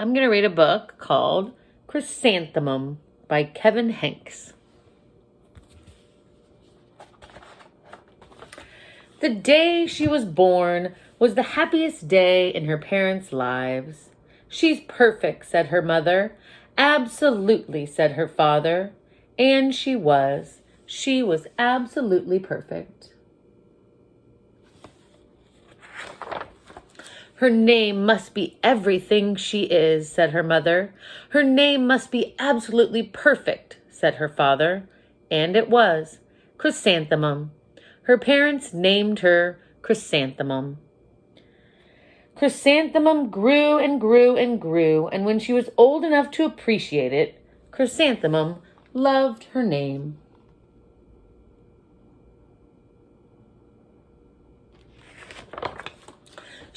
I'm going to read a book called Chrysanthemum by Kevin Henkes. The day she was born was the happiest day in her parents' lives. She's perfect, said her mother. Absolutely, said her father. And she was. She was absolutely perfect. Her name must be everything she is, said her mother. Her name must be absolutely perfect, said her father. And it was. Chrysanthemum. Her parents named her Chrysanthemum. Chrysanthemum grew and grew and grew, and when she was old enough to appreciate it, Chrysanthemum loved her name.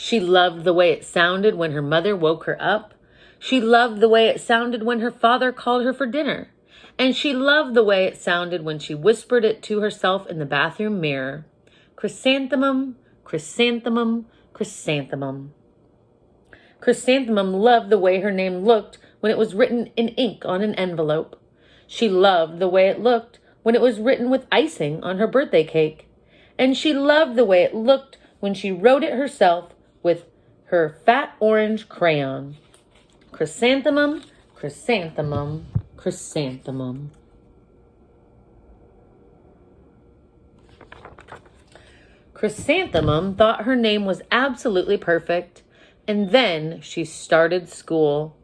She loved the way it sounded when her mother woke her up. She loved the way it sounded when her father called her for dinner. And she loved the way it sounded when she whispered it to herself in the bathroom mirror. Chrysanthemum, chrysanthemum, chrysanthemum. Chrysanthemum loved the way her name looked when it was written in ink on an envelope. She loved the way it looked when it was written with icing on her birthday cake. And she loved the way it looked when she wrote it herself with her fat orange crayon. Chrysanthemum, chrysanthemum, chrysanthemum. Chrysanthemum thought her name was absolutely perfect, and then she started school.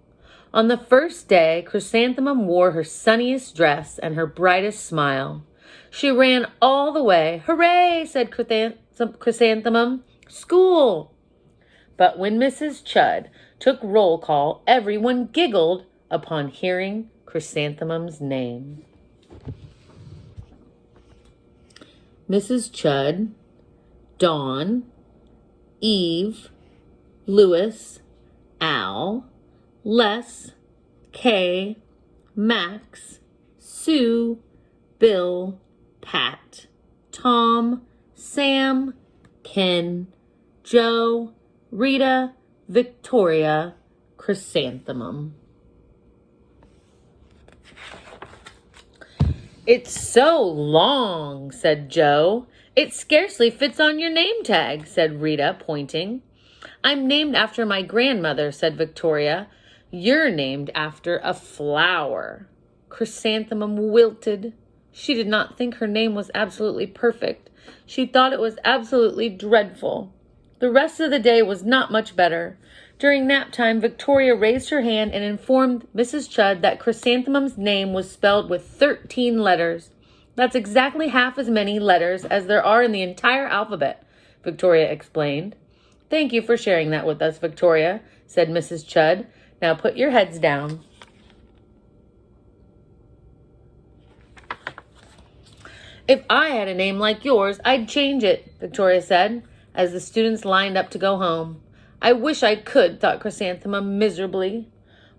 On the first day, Chrysanthemum wore her sunniest dress and her brightest smile. She ran all the way. Hooray, said Chrysanthemum. School! But when Mrs. Chud took roll call, everyone giggled upon hearing Chrysanthemum's name. Mrs. Chud, Dawn, Eve, Louis, Al, Les, Kay, Max, Sue, Bill, Pat, Tom, Sam, Ken, Joe, Rita, Victoria, Chrysanthemum. It's so long, said Joe. It scarcely fits on your name tag, said Rita, pointing. I'm named after my grandmother, said Victoria. You're named after a flower. Chrysanthemum wilted. She did not think her name was absolutely perfect. She thought it was absolutely dreadful. The rest of the day was not much better. During nap time, Victoria raised her hand and informed Mrs. Chud that Chrysanthemum's name was spelled with 13 letters. That's exactly half as many letters as there are in the entire alphabet, Victoria explained. Thank you for sharing that with us, Victoria, said Mrs. Chud. Now put your heads down. If I had a name like yours, I'd change it, Victoria said, as the students lined up to go home. I wish I could, thought Chrysanthemum miserably.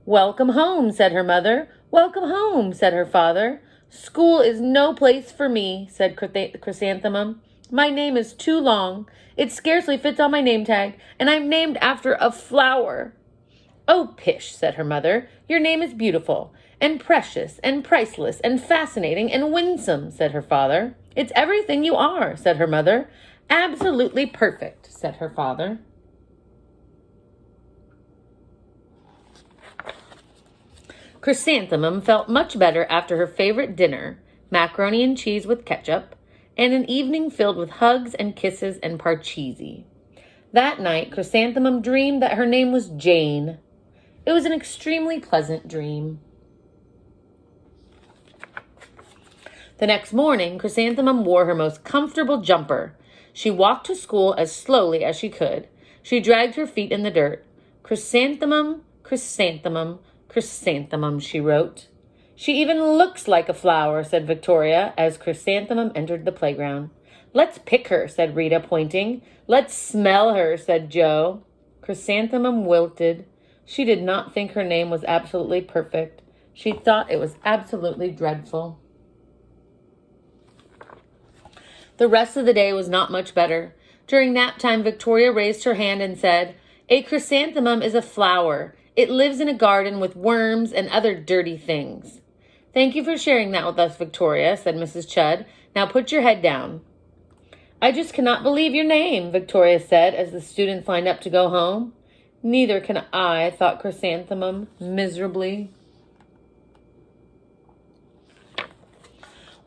Welcome home, said her mother. Welcome home, said her father. School is no place for me, said Chrysanthemum. My name is too long. It scarcely fits on my name tag, and I'm named after a flower. Oh, pish, said her mother. Your name is beautiful, and precious, and priceless, and fascinating, and winsome, said her father. It's everything you are, said her mother. Absolutely perfect, said her father. Chrysanthemum felt much better after her favorite dinner, macaroni and cheese with ketchup, and an evening filled with hugs and kisses and parcheesi. That night, Chrysanthemum dreamed that her name was Jane. It was an extremely pleasant dream. The next morning, Chrysanthemum wore her most comfortable jumper. She walked to school as slowly as she could. She dragged her feet in the dirt. Chrysanthemum, chrysanthemum, chrysanthemum, she wrote. She even looks like a flower, said Victoria, as Chrysanthemum entered the playground. Let's pick her, said Rita, pointing. Let's smell her, said Joe. Chrysanthemum wilted. She did not think her name was absolutely perfect. She thought it was absolutely dreadful. The rest of the day was not much better. During nap time, Victoria raised her hand and said, A chrysanthemum is a flower. It lives in a garden with worms and other dirty things. Thank you for sharing that with us, Victoria, said Mrs. Chudd. Now put your head down. I just cannot believe your name, Victoria said as the students lined up to go home. Neither can I, thought Chrysanthemum miserably.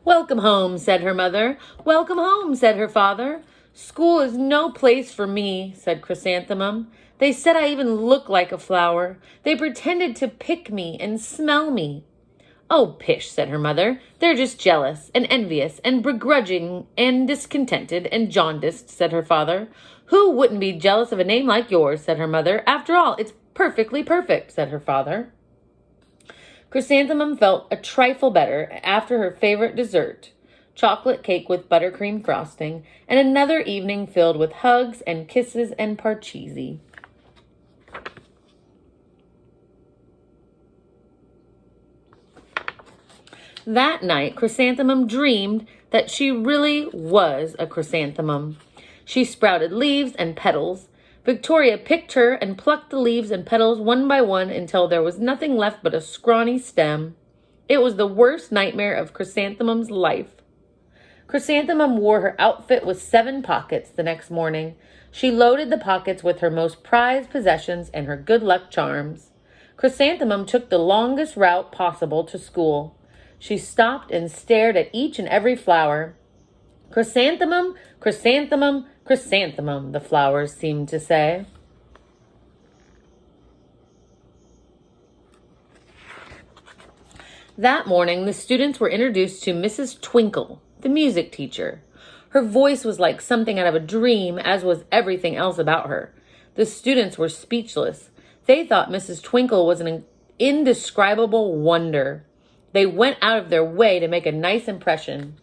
Welcome home, said her mother. Welcome home, said her father. School is no place for me, said Chrysanthemum. They said I even look like a flower. They pretended to pick me and smell me. Oh, pish, said her mother. They're just jealous and envious and begrudging and discontented and jaundiced, said her father. Who wouldn't be jealous of a name like yours, said her mother. After all, it's perfectly perfect, said her father. Chrysanthemum felt a trifle better after her favorite dessert, chocolate cake with buttercream frosting, and another evening filled with hugs and kisses and parcheesi. That night, Chrysanthemum dreamed that she really was a chrysanthemum. She sprouted leaves and petals. Victoria picked her and plucked the leaves and petals one by one until there was nothing left but a scrawny stem. It was the worst nightmare of Chrysanthemum's life. Chrysanthemum wore her outfit with 7 pockets the next morning. She loaded the pockets with her most prized possessions and her good luck charms. Chrysanthemum took the longest route possible to school. She stopped and stared at each and every flower. Chrysanthemum, chrysanthemum, chrysanthemum, the flowers seemed to say. That morning, the students were introduced to Mrs. Twinkle, the music teacher. Her voice was like something out of a dream, as was everything else about her. The students were speechless. They thought Mrs. Twinkle was an indescribable wonder. They went out of their way to make a nice impression.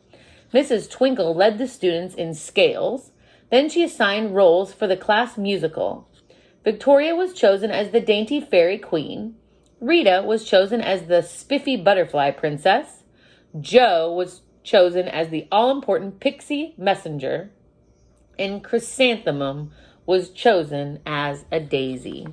Mrs. Twinkle led the students in scales. Then she assigned roles for the class musical. Victoria was chosen as the dainty fairy queen. Rita was chosen as the spiffy butterfly princess. Jo was chosen as the all-important pixie messenger. And Chrysanthemum was chosen as a daisy.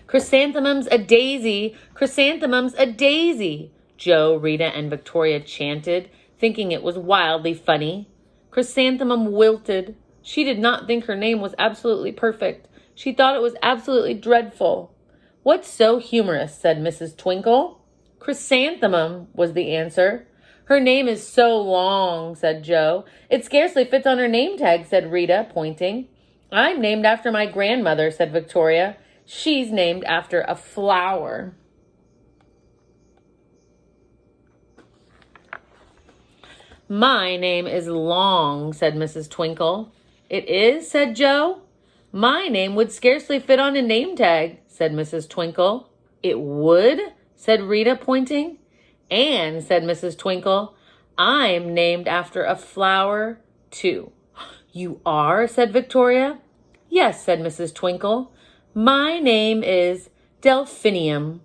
Chrysanthemum's a daisy, chrysanthemum's a daisy, Jo, Rita, and Victoria chanted, thinking it was wildly funny. Chrysanthemum wilted. She did not think her name was absolutely perfect. She thought it was absolutely dreadful. What's so humorous, said Mrs. Twinkle. Chrysanthemum, was the answer. Her name is so long, said Jo. It scarcely fits on her name tag, said Rita, pointing. I'm named after my grandmother, said Victoria. She's named after a flower. My name is Long, said Mrs. Twinkle. It is, said Jo. My name would scarcely fit on a name tag, said Mrs. Twinkle. It would, said Rita, pointing. And, said Mrs. Twinkle, I'm named after a flower, too. You are, said Victoria. Yes, said Mrs. Twinkle. My name is Delphinium.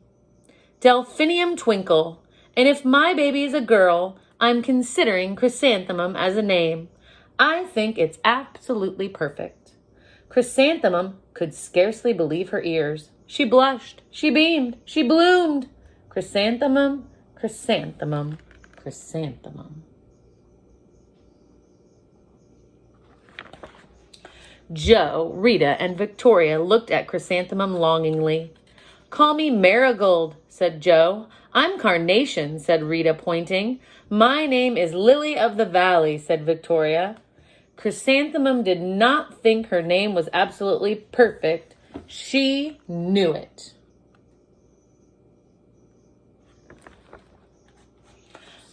Delphinium Twinkle. And if my baby is a girl, I'm considering Chrysanthemum as a name. I think it's absolutely perfect. Chrysanthemum could scarcely believe her ears. She blushed, she beamed, she bloomed. Chrysanthemum, chrysanthemum, chrysanthemum. Jo, Rita, and Victoria looked at Chrysanthemum longingly. Call me Marigold, said Jo. I'm Carnation, said Rita, pointing. My name is Lily of the Valley, said Victoria. Chrysanthemum did not think her name was absolutely perfect. She knew it.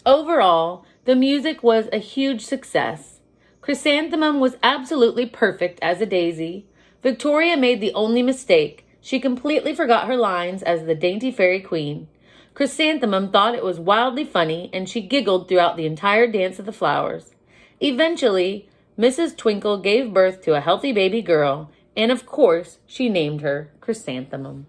Overall, the music was a huge success. Chrysanthemum was absolutely perfect as a daisy. Victoria made the only mistake. She completely forgot her lines as the dainty fairy queen. Chrysanthemum thought it was wildly funny, and she giggled throughout the entire dance of the flowers. Eventually, Mrs. Twinkle gave birth to a healthy baby girl, and of course, she named her Chrysanthemum.